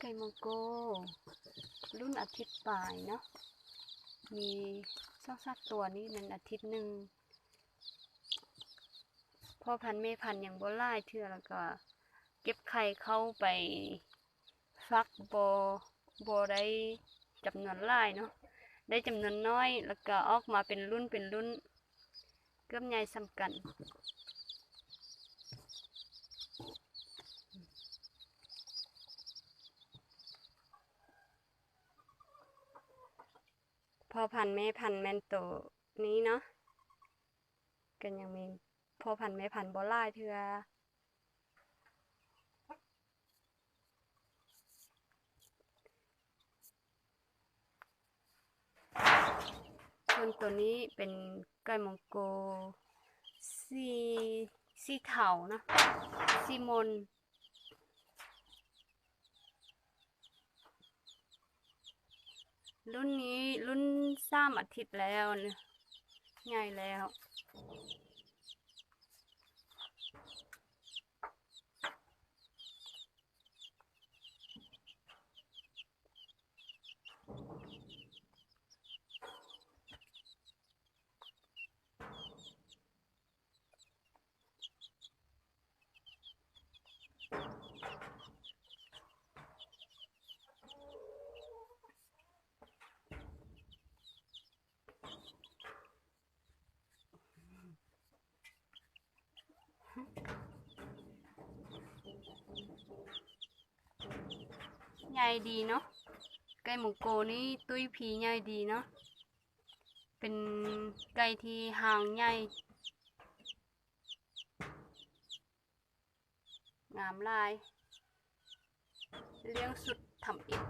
ก่มองโกรุ่นอาทิตย์ปลายเนาะมี2-3ตัวนี้มันอาทิตย์หนึ่งพ่อพันธุ์แม่พันธุ์อย่างบ่หลายเทื่อแล้วก็เก็บไข่เข้าไปฟักบ่ได้จำนวนหลายเนาะได้จำนวนน้อยแล้วก็ออกมาเป็นรุ่นเกือบใหญ่ส่ำกันพ่อพันธุ์แม่พันธุ์แม่นโตนี้เนาะก็ยังมีพ่อพันธุ์แม่พันธุ์บ่หลายเทื่อส่วนตัวนี้เป็นไก่มองโกสีเทาเนาะสีมนรุ่นนี้รุ่น3 อาทิตย์แล้วเนี่ยใหญ่แล้วใหญ่ดีเนาะไก่มองโกนี่ตุ้ยผีใหญ่ดีเนาะเป็นไก่ที่หางใหญ่งามลายเลี้ยงสุดทำอิฐ